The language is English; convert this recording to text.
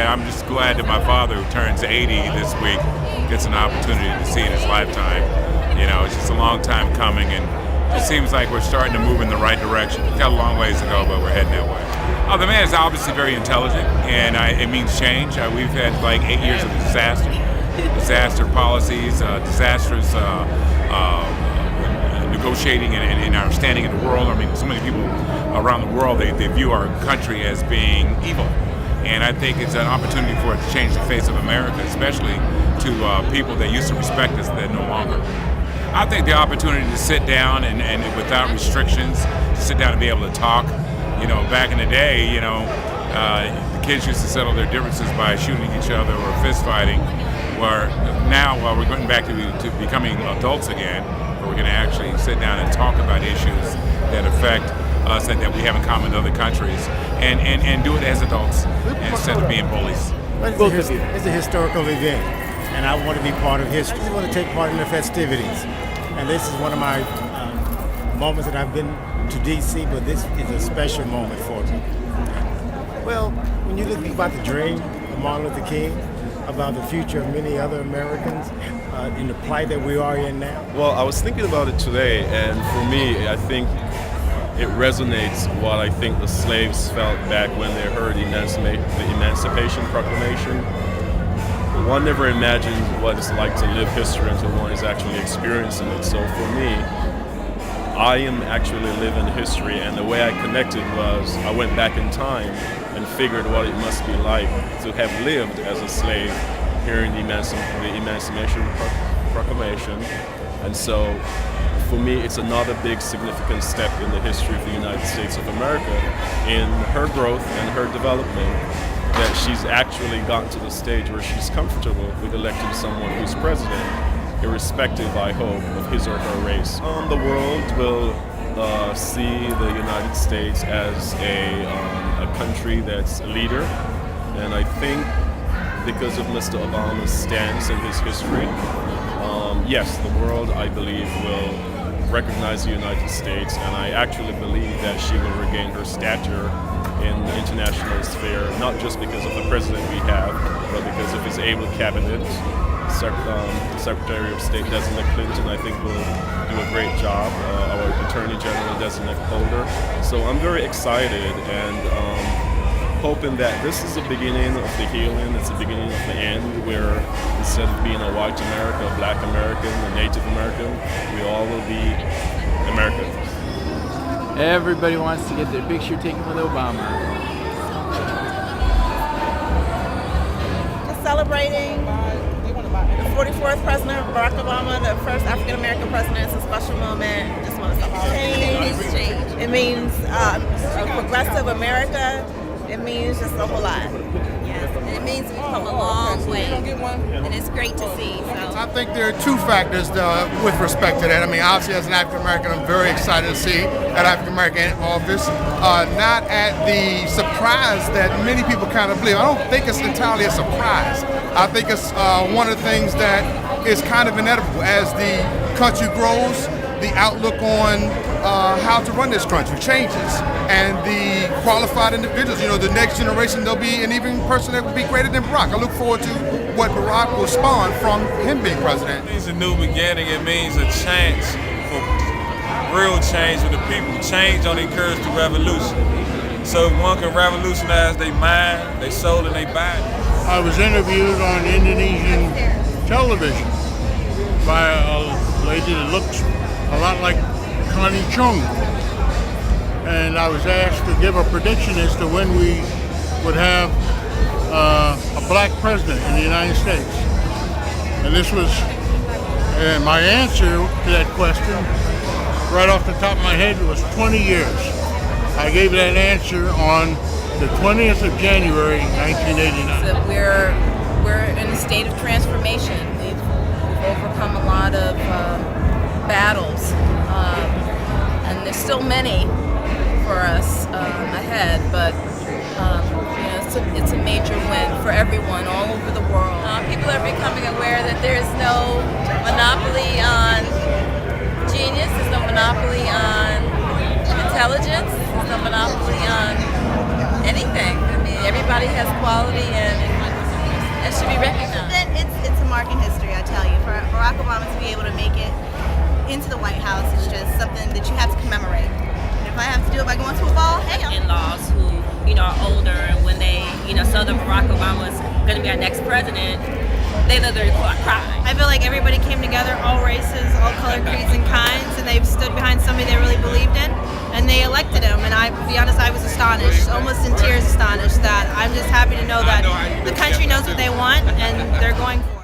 I'm just glad that my father, who turns 80 this week, gets an opportunity to see in his lifetime. It's just a long time coming, and it seems like we're starting to move in the right direction. We've got a long ways to go, but we're heading that way. Oh, the man is obviously very intelligent, and it means change. We've had like 8 years of disaster policies, disastrous negotiating and our standing in the world. I mean, so many people around the world, they view our country as being evil. And I think it's an opportunity for it to change the face of America, especially to people that used to respect us that no longer. I think the opportunity to sit down and without restrictions, to sit down and be able to talk. Back in the day, the kids used to settle their differences by shooting each other or fist fighting. Where now, while we're going back to becoming adults again, where we're going to actually sit down and talk about issues that affect us and that we have in common with other countries, and do it as adults instead of being bullies. It's a historical event, and I want to be part of history. I want to take part in the festivities, and this is one of my moments that I've been to D.C., but this is a special moment for me. Well, when you look about the dream of Martin Luther King, about the future of many other Americans in the plight that we are in now? Well, I was thinking about it today, and for me, I think it resonates what I think the slaves felt back when they heard the Emancipation Proclamation. One never imagines what it's like to live history until one is actually experiencing it. So for me, I am actually living history, and the way I connected was I went back in time and figured what it must be like to have lived as a slave hearing the Emancipation Proclamation. And so for me, it's another big significant step in the history of the United States of America in her growth and her development, that she's actually gotten to the stage where she's comfortable with electing someone who's president, irrespective, I hope, of his or her race. The world will see the United States as a country that's a leader, and I think because of Mr. Obama's stance and his history, yes, the world, I believe, will recognize the United States, and I actually believe that she will regain her stature in the international sphere, not just because of the president we have, but because of his able cabinet. Secretary of State Designate Clinton, I think, will do a great job. Our Attorney General Designate Holder. So I'm very excited and hoping that this is the beginning of the healing. It's the beginning of the end, where instead of being a white American, a black American, a Native American, we all will be Americans. Everybody wants to get their picture taken with Obama. Just celebrating the 44th president, Barack Obama, the first African-American president. It's a special moment. Just want to celebrate. Change. It means a progressive America. It means just a whole lot. Yes, and it means we've come a long way, and it's great to see. So I think there are two factors with respect to that. I mean, obviously, as an African American, I'm very excited to see an African American in office. Not at the surprise that many people kind of believe. I don't think it's entirely a surprise. I think it's one of the things that is kind of inevitable as the country grows. The outlook on how to run this country changes, and the qualified individuals, the next generation, there'll be an even person that will be greater than Barack. I look forward to what Barack will spawn from him being president. It means a new beginning. It means a chance for real change for the people. Change only occurs through revolution. So if one can revolutionize their mind, their soul, and their body. I was interviewed on Indonesian television by a lady that looks a lot like Connie Chung, and I was asked to give a prediction as to when we would have a black president in the United States. And this was my answer to that question, right off the top of my head, was 20 years. I gave that answer on the 20th of January, 1989. So we're in a state of transformation. We've overcome a lot of battles, and there's still many for us ahead, but it's a major win for everyone all over the world. People are becoming aware that there's no monopoly on genius, there's no monopoly on intelligence, there's no monopoly on anything. I mean, everybody has quality, and and should be recognized. Then it's a mark in history, I tell you. For Barack Obama to be able to make it into the White House is just something that you have to commemorate. And if I have to do it by going to a ball, hey, in-laws who, are older, and when they, saw that Barack Obama was going to be our next president, they literally cried. I feel like everybody came together, all races, all color, creeds, and kinds, and they've stood behind somebody they really believed in, and they elected him. And to be honest, I was astonished, almost in tears astonished, that I'm just happy to know that the country knows what they want, and they're going for it.